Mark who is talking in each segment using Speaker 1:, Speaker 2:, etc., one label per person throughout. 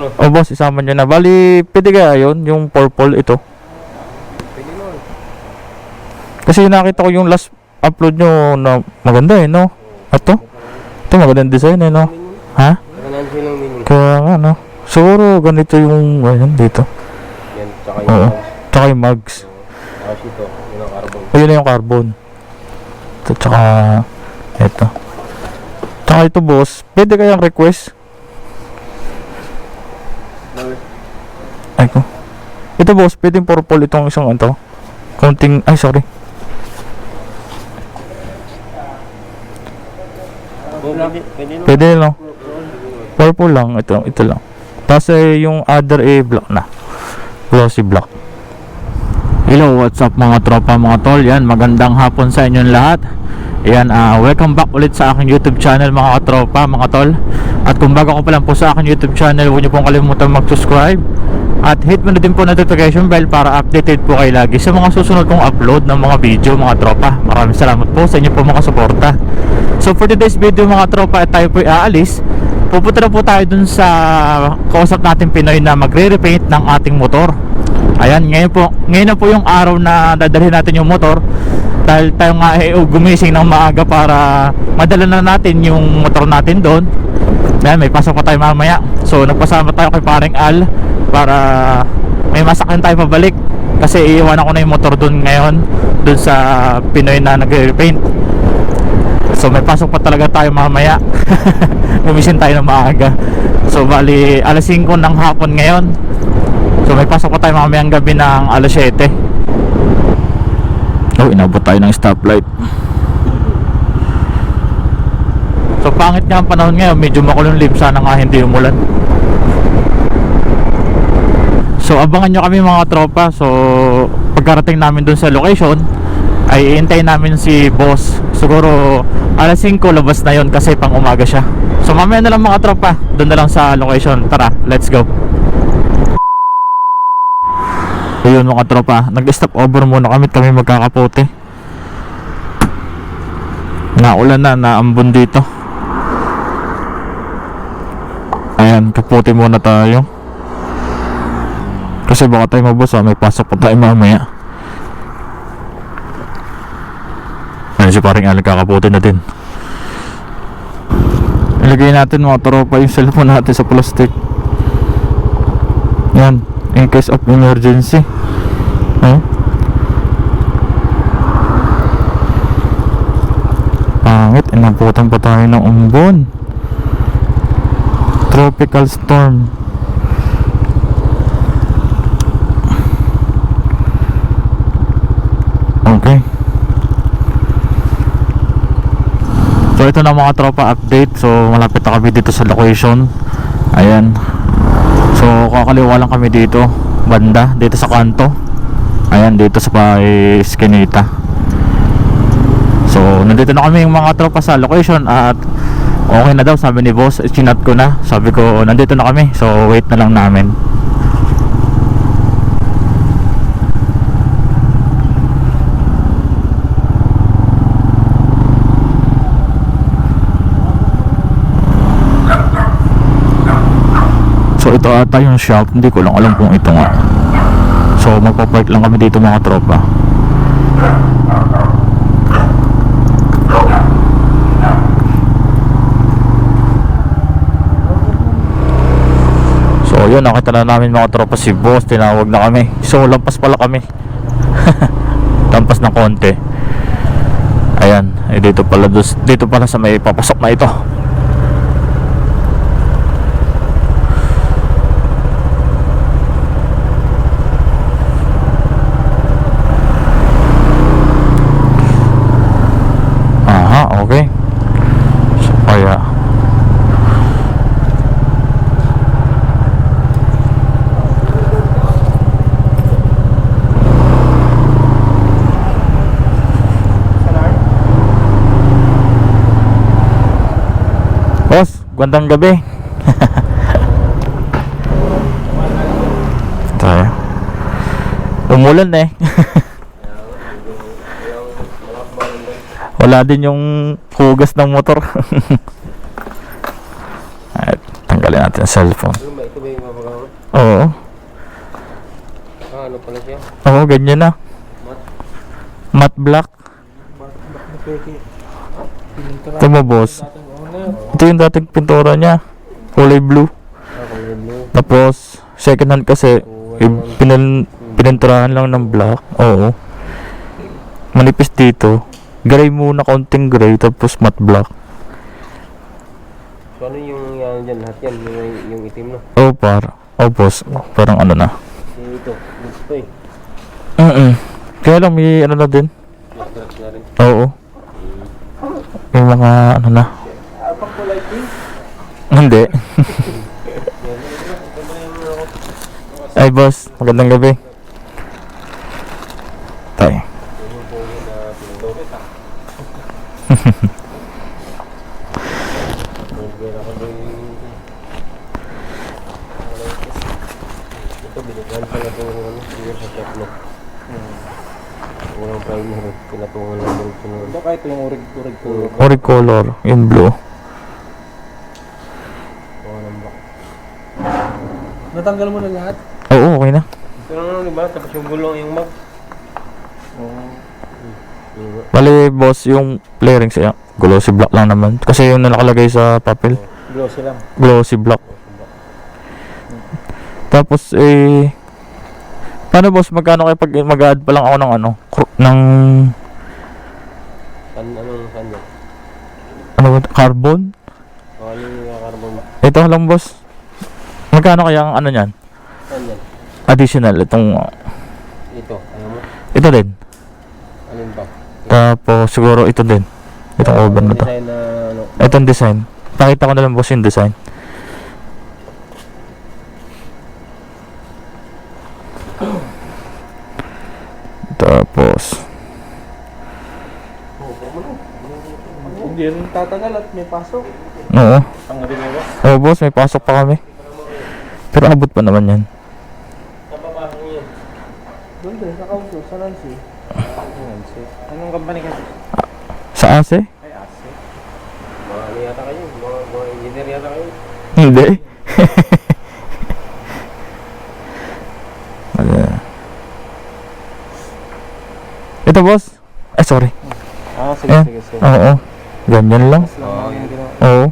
Speaker 1: Oh boss, isama nyo na. Bali, pwede kaya yun? Yung purple ito.
Speaker 2: Pwede nun.
Speaker 1: Kasi nakita ko yung last upload nyo na maganda eh, no? Ito? Ito magandang design eh, no? Ha?
Speaker 2: Nakanan silang menu.
Speaker 1: Kaya nga, no? Siguro ganito yung, ayan, dito.
Speaker 2: Yan, tsaka
Speaker 1: Oo.
Speaker 2: yung
Speaker 1: Tsaka yung mugs.
Speaker 2: tapos ito, yun ang carbon.
Speaker 1: Ayun na yung carbon. Ito, tsaka ito. Tsaka ito boss, pwede kayang request? Ay ko. Ito boss, pwedeng purple itong isang ito. Konting, ay sorry.
Speaker 2: Pwede nun.
Speaker 1: Pwede no? Purple lang, ito lang. Tapos yung other black na. Glossy black. Hello, what's up mga tropa, mga tol. Yan, magandang hapon sa inyong lahat. Yan, welcome back ulit sa aking YouTube channel mga tropa, mga tol. At kung bago ko pa lang po sa aking YouTube channel, huwag niyo pong kalimutan mag-subscribe. At hit mo na din po notification bell para updated po kayo lagi sa mga susunod kong upload ng mga video mga tropa. Maraming salamat po sa inyo po mga suporta. So for today's video mga tropa, tayo po aalis. Pupunta na po tayo dun sa kausap natin Pinoy na magre-repaint ng ating motor. Ayan, ngayon na po yung araw na dadalhin natin yung motor. Dahil tayo nga gumising ng maaga para madala na natin yung motor natin doon. Ayan, may pasok pa tayo mamaya. So nagpasama tayo kay paring Al para may masakyan tayo pabalik. Kasi iiwanan ko na yung motor doon ngayon, doon sa Pinoy na nagre-repaint. So may pasok pa talaga tayo mamaya. Gumising tayo ng maaga. So bali alas 5 ng hapon ngayon. So may pasok pa tayo mamayang gabi ng alas 7. Oh, inabot tayo ng stoplight. So pangit nga ang panahon ngayon, medyo makulong sana nga hindi umulan. So abangan nyo kami mga tropa. So pagkarating namin dun sa location ay iintayin namin si boss. Siguro alas 5 labas na yon kasi pang umaga siya. So mamaya na lang mga tropa, dun na lang sa location. Tara, let's go. Ayun mga tropa, nag-stop over muna kami magkakapote. Naulan na, naambon dito. Ayan, kapote muna tayo. Kasi baka tayo mabos, may pasok pa tayo mamaya. Ayan si paring Ali, kakapote na din. Ilagay natin mga tropa yung cellphone natin sa plastic. Yan, in case of emergency. Pangit, inabutan pa tayo ng umbon. Tropical storm. Okay. So ito na mga tropa, update. So malapit na kami dito sa location. Ayan. So kakaliwa lang kami dito, banda dito sa kanto. Ayan, dito sa Eskinita. So nandito na kami yung mga tropa sa location. At okay na daw, sabi ni boss. Chinat ko na, sabi ko nandito na kami. So wait na lang namin. So ito ata yung shop, hindi ko lang alam kung ito nga. So magpapark lang kami dito mga tropa. So yun, nakita na namin mga tropa si boss, tinawag na kami. So lampas pala kami. Lampas ng konti. Ayan, dito pala sa may papasok na ito. Okay. So kaya boss, gandang gabi. Tayo. Umulan eh. Wala din yung hugas ng motor. At tanggalin natin ang cellphone.
Speaker 2: Ito ba yung Pagkakaroon.
Speaker 1: Oo.
Speaker 2: Ano pala siya?
Speaker 1: Oo, ganyan na. Matte black. Ito mo, boss. Ito yung dating pintura niya. Kulay blue.
Speaker 2: Kulay blue.
Speaker 1: Tapos, second hand kasi, pininturahan lang ng black. Oo. Manipis dito. Gray muna, konting gray, tapos matte black.
Speaker 2: So ano yung yan dyan? Lahat yan? Yung itim na?
Speaker 1: Oo, boss. Parang ano na.
Speaker 2: Ito. Ito eh.
Speaker 1: Kaya lang, may ano na din.
Speaker 2: Black na rin.
Speaker 1: Oo. May mga ano na.
Speaker 2: Pang kulay pink?
Speaker 1: Hindi. Ay, boss. Magandang gabi. Tay.
Speaker 2: Ito, binigyan pa na ito ng ano, siguro sa Tekno. Unang primer, pinatungan lang yung sunod. Baka ito yung urig ko.
Speaker 1: Orig color. Yung blue.
Speaker 2: Ng black.
Speaker 3: Natanggal mo na lahat?
Speaker 1: Oo, okay na.
Speaker 2: Ito na ano, diba? Tapos yung gulong, yung mag.
Speaker 1: Bali, boss, yung flarings siya. Glossy black lang naman. Kasi yung nakalagay sa papel.
Speaker 3: Glossy lang.
Speaker 1: Glossy black. Tapos, paano, boss? Magkano kayo pag mag-add pa lang ako ng ano? Ng,
Speaker 2: Anong saan yan?
Speaker 1: ano ba? Carbon?
Speaker 2: Ano yung carbon?
Speaker 1: Ito lang, boss. Magkano kaya ang ano niyan?
Speaker 2: Saan yan?
Speaker 1: Additional. Itong,
Speaker 2: Ito, ano mo?
Speaker 1: ito din.
Speaker 2: Alin ba?
Speaker 1: Tapos, siguro ito din. Itong over na to.
Speaker 2: Design na ano?
Speaker 1: Itong design. Pakita ko na lang, boss, yung design. Tapos,
Speaker 3: Hindi rin tatagal at may pasok.
Speaker 1: oo.
Speaker 2: Tanggalin mo ba?
Speaker 1: Oo, boss, may pasok pa kami. Pero abot pa naman yan.
Speaker 2: Napapasok niyo.
Speaker 3: Doon din, sa Kauso, sa Nancy. Nancy. Anong company kasi?
Speaker 1: Sa ASE?
Speaker 3: Ay, Ase.
Speaker 2: Mga ano yata kayo? Mga engineer yata kayo?
Speaker 1: Hindi. Ano? Ito, boss. Ay, sorry.
Speaker 3: Ah, sige,
Speaker 1: Ayan.
Speaker 3: sige, sige.
Speaker 1: Oo. Ganyan lang.
Speaker 3: Lang yung ginawa.
Speaker 1: Oo.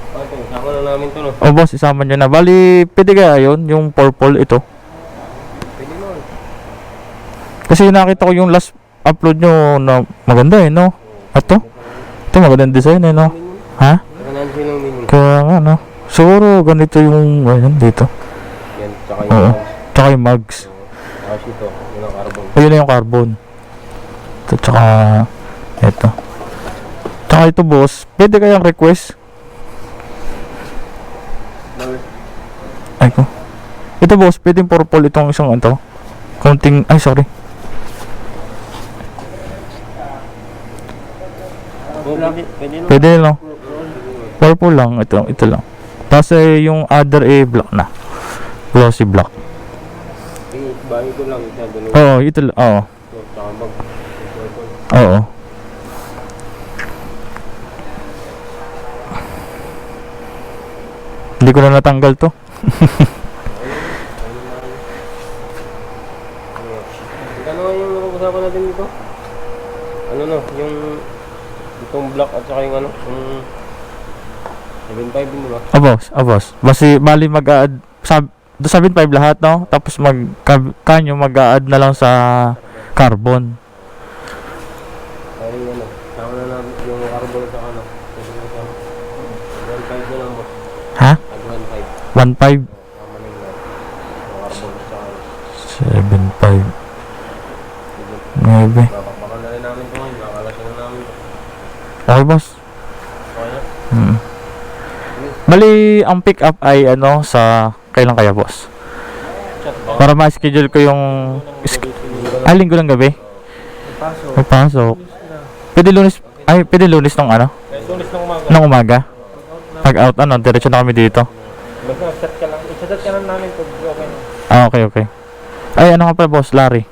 Speaker 2: Okay, sama na namin to no?
Speaker 1: Oh, boss, isama nyo na. Bali, pwede kaya yun? Yung purple ito.
Speaker 2: Pwede nun.
Speaker 1: Kasi nakita ko yung last upload nyo na maganda no? Ito? Ito magandang design no? Ha?
Speaker 2: Kailangan silang menu.
Speaker 1: Kaya nga no? Siguro ganito yung, ayan, dito.
Speaker 2: Yan, tsaka
Speaker 1: Oo.
Speaker 2: yung
Speaker 1: Tsaka yung mugs.
Speaker 2: tapos ito, yun ang carbon.
Speaker 1: O, yun na yung carbon. Ito, tsaka ito. Tsaka ito, boss. Pwede kayang request? Ay ko. Ito, boss. Pwede yung purple itong isang ito. Konting, ay sorry.
Speaker 2: Pwede nun.
Speaker 1: Pwede no? Purple lang. Ito lang. Tapos yung other black na. Glossy black.
Speaker 2: Bahay ko lang, isa dalawa.
Speaker 1: Oo, ito lang. Oo.
Speaker 2: So, tsaka mag.
Speaker 1: Oo. Hindi ko na natanggal to.
Speaker 2: Ano yung napag-usapan natin dito? Ano no, yung itong black at saka yung ano, yung 7.5 din diba?
Speaker 1: Boss. Bali mag-add, 7.5 lahat, no? Tapos kanyo mag-add na lang sa carbon.
Speaker 2: Kaya yung ano, sama na namin yung carbon sa ano. 1.5 na lang boss.
Speaker 1: Ha?
Speaker 2: At 1.5.
Speaker 1: 1.5?
Speaker 2: Sama na yung carbon sa ano.
Speaker 1: 7.5. 9.
Speaker 2: Papakbakan na rin namin ito ngayon, makakalasya na namin ito.
Speaker 1: Okay, boss.
Speaker 2: Okay na?
Speaker 1: Bali, ang pick up ay ano sa kailan kaya, boss?
Speaker 2: Chat ba?
Speaker 1: Para ma-schedule ko yung linggo ng gabi.
Speaker 3: May pasok.
Speaker 1: May pasok. Pwede lunes ng ano?
Speaker 2: Kaya sulis ng umaga.
Speaker 1: Ng umaga. Pag out diretso na kami dito.
Speaker 2: Basta chat ka lang. I-chat ka lang namin pag okay na.
Speaker 1: Okay. Ay, ano nga pala, boss? Larry.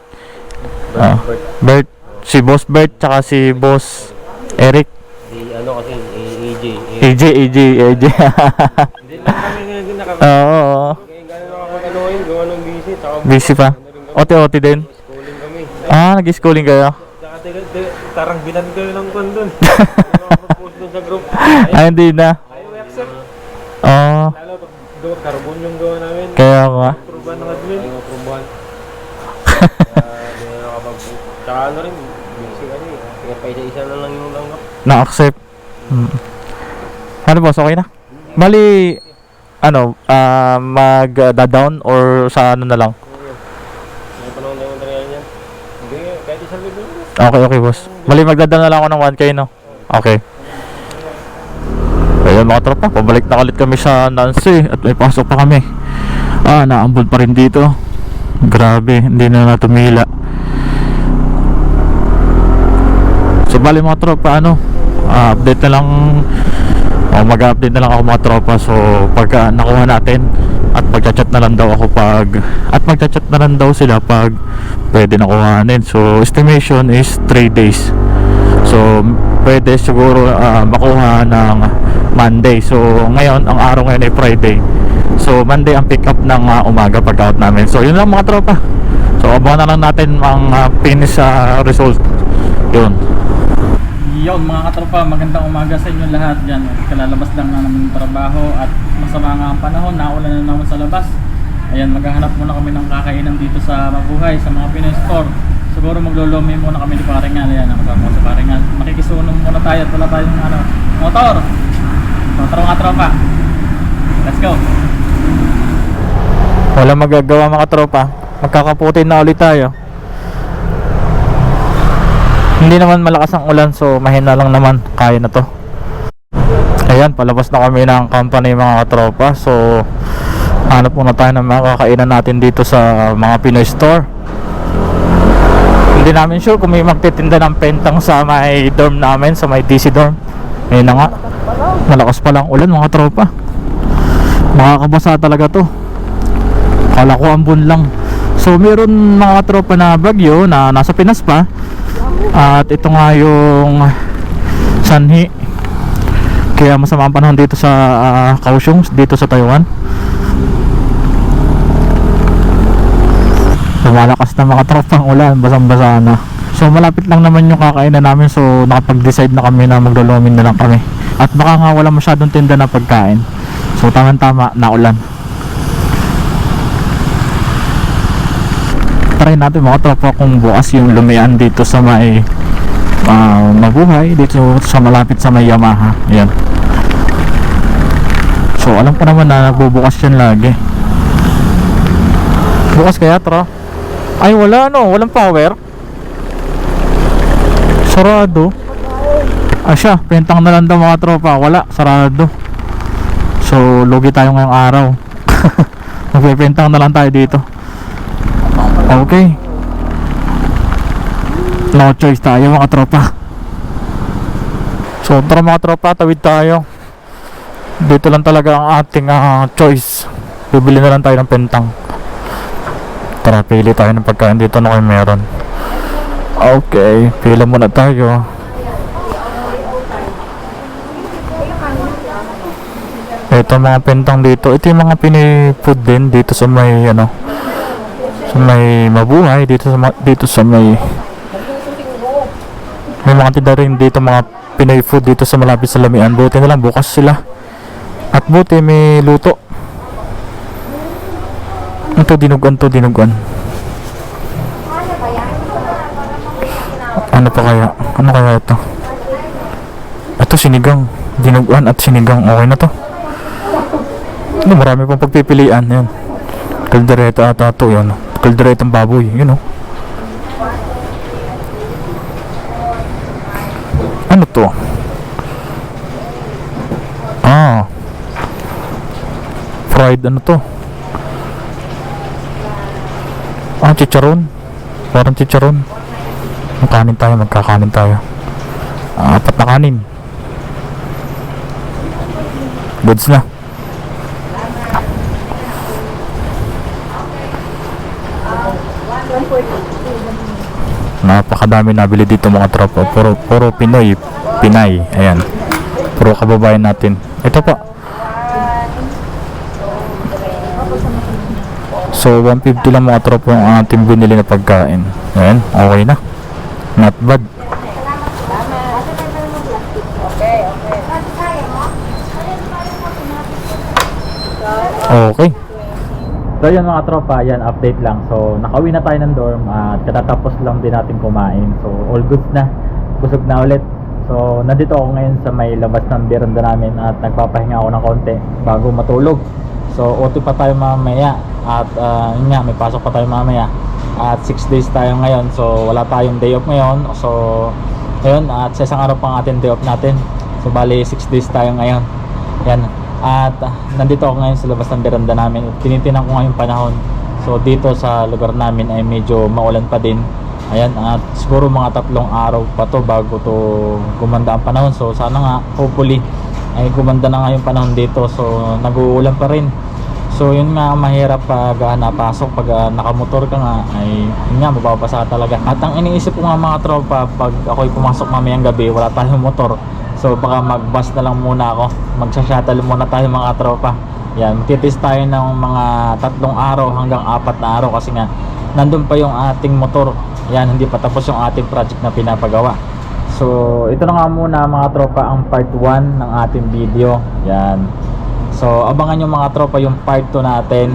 Speaker 1: Bert. Si Boss Bert, tsaka si Boss Eric.
Speaker 2: Si ano kasi, AJ.
Speaker 1: AJ.
Speaker 2: Hindi lang kami ngayon din nakakagawa.
Speaker 1: Oo.
Speaker 2: Kaya gano'n nakakagawa yun, gawa ng busy. Tsaka
Speaker 1: Busy pa. Ote-ote din.
Speaker 2: schooling kami.
Speaker 1: Nag-schooling kayo?
Speaker 2: Tsaka tarang bilan ko yun ng kwan dun. Hindi makapag-post dun sa group.
Speaker 1: Hindi na.
Speaker 2: Ayaw i-accept.
Speaker 1: Oo.
Speaker 2: Lalo, carbon yung gawa namin.
Speaker 1: Kaya nga.
Speaker 2: Approval ng admin. Ayaw approval. Hindi na nakapag-post. Tsaka ano rin, busy kami. Kaya pa isa-isa na lang yung langgap.
Speaker 1: Na-accept. Ano boss, okay na? Bali, mag-down or sa ano na lang?
Speaker 2: May panahon na yung material niyan. Hindi, kahit isang libo.
Speaker 1: Okay boss. Bali, magdadala na lang ako ng 1K, no? Okay. Ayun mga tropa, pabalik na ulit kami sa Nancy at may pasok pa kami. Naambol pa rin dito. Grabe, hindi na natumila. So bali mga tropa, update na lang, mag-update na lang ako mga tropa. So pagka nakuha natin at magchat-chat na lang daw ako magchat-chat na lang daw sila pag pwede nakuhanin. So estimation is 3 days. So pwede siguro makuha ng Monday. So ngayon, ang araw ngayon ay Friday. So Monday ang pick up ng umaga pag out namin. So yun lang mga tropa. So abangan na lang natin ang finish result. Yun mga katropa, magandang umaga sa inyo lahat dyan. Kalalabas lang na namin ng trabaho at masama nga ang panahon, naulan na naman sa labas. Ayan, maghahanap muna kami ng kakainan dito sa Mabuhay, sa mga Pinoy store. Siguro maglolomi muna kami ni Paringal. Ayan, nakasama ko sa Paringal. Makikisunong muna tayo at wala tayong motor. Motor mga tropa. Let's go. Wala magagawa mga tropa. Magkakaputin na ulit tayo. Hindi naman malakas ang ulan, so mahina lang naman, kaya na to. Ayan, palabas na kami ng company mga katropa. So hanap muna tayo ng mga kakainan natin dito sa mga Pinoy store. Hindi namin sure kung may magtitinda ng pentang sa may dorm namin, sa may DC dorm. Ayun na nga, malakas pa lang ulan mga tropa. Makakabasa talaga to. Kala ko ambon lang. So meron mga tropa na bagyo na nasa Pinas pa. At ito nga yung sanhi. Kaya masama ang panahon dito sa Kaohsiung, dito sa Taiwan. Lumalakas na mga tropang ulan, basang-basa na. So malapit lang naman yung kakainan namin. So nakapag-decide na kami na maglulumin na lang kami. At baka nga wala masyadong tinda na pagkain. So tamang-tama na ulan. Try natin mga tropa kung bukas yung lumian dito sa may Mabuhay, dito sa malapit sa may Yamaha. Yan. So alam ko naman na nagbubukas yan lagi. Bukas kaya tro? Ay wala walang power. Sarado. Siya, pentang na lang daw mga tropa. Wala, sarado. So lugi tayo ngayong araw. Magpipentang na lang tayo dito. Okay. No choice tayo mga tropa. So tara mga tropa, tawid tayo. Dito lang talaga ang ating choice. Bibili na lang tayo ng pentang. Tara, pili tayo ng pagkain dito na kayo meron. Okay, pila muna tayo. Ito mga pentang dito. Ito yung mga Pinoy food din dito sa may sa may Mabuhay, dito sa may mga tinda rin dito, mga Pinoy food dito sa malapit sa Lamian. Buti na lang bukas sila. At buti may luto. Ito dinuguan to, dinuguan. Ano pa kaya? Ano kaya ito? Ito sinigang, dinuguan at sinigang. Okay na to. Marami pang pagpipilian. Yan. Kaldereta ata to, yun. Kalderetang baboy, yun o. Ano to? Fried ano to? Chicharon. Parang chicharon. Magkakanin tayo. 4 na kanin. Goods na. Napakadami nabili dito mga tropa. Puro Pinay. Ayan. Puro kababayan natin. Ito po. So 150 lang mga tropa yung ating binili na pagkain. Ayan, okay na. Not bad. Okay. So yun mga tropa, yan update lang. So nakauwi na tayo ng dorm at katatapos lang din natin kumain. So all goods na. Busog na ulit. So nandito ako ngayon sa may labas ng beranda namin at nagpapahinga ako ng konti bago matulog. So OT pa tayo mamaya at yun nga, may pasok pa tayo mamaya. At 6 days tayo ngayon. So wala tayong day off ngayon. So ayun, at sa isang araw pang ating day off natin. So bali 6 days tayo ngayon. Yan. At nandito ako ngayon sa labas ng beranda namin. Tinitingnan ko ngayon panahon. So dito sa lugar namin ay medyo maulan pa din. Ayan, at siguro mga 3 araw pa to bago to gumanda ang panahon. So sana nga, hopefully ay gumanda na nga yung panahon dito. So nag-uulan pa rin. So yun nga, mahirap pag napasok, pag nakamotor ka nga ay yun nga, mababasa talaga. At ang iniisip ko nga mga tropa, pag ako'y pumasok mamayang gabi, wala tayong motor, so baka mag-bus na lang muna ako, magsa-shuttle muna tayo mga tropa. Yan, magtitis tayo ng mga 3 araw hanggang 4 na araw kasi nga nandun pa yung ating motor. Yan, hindi pa tapos yung ating project na pinapagawa. So ito na nga muna mga tropa ang part 1 ng ating video. Yan. So abangan nyo mga tropa yung part 2 natin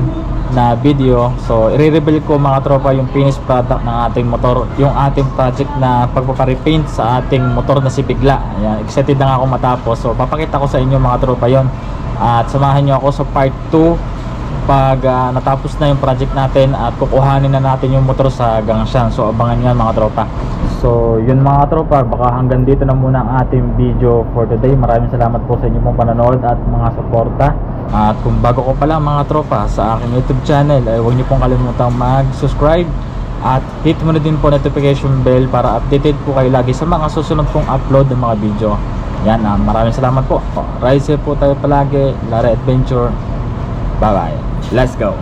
Speaker 1: na video. So i-reveal ko mga tropa yung finished product ng ating motor, yung ating project na pagpapare-paint sa ating motor na si Bigla. Ayan, excited na nga ako matapos. So papakita ko sa inyo mga tropa yon. At samahan nyo ako sa part 2 pag natapos na yung project natin at kukuhanin na natin yung motor sa Gangshan. So abangan nyo yan mga tropa. So yun mga tropa, baka hanggang dito na muna ang ating video for today. Maraming salamat po sa inyo pong panonood at mga suporta. At kung bago ko pa lang mga tropa sa aking YouTube channel, ay huwag niyo pong kalimutang mag-subscribe at hit mo na din po notification bell para updated po kayo lagi sa mga susunod kong upload ng mga video. Yan, maraming salamat po. Ride safe po tayo palagi. Larry Adventure. Bye bye. Let's go.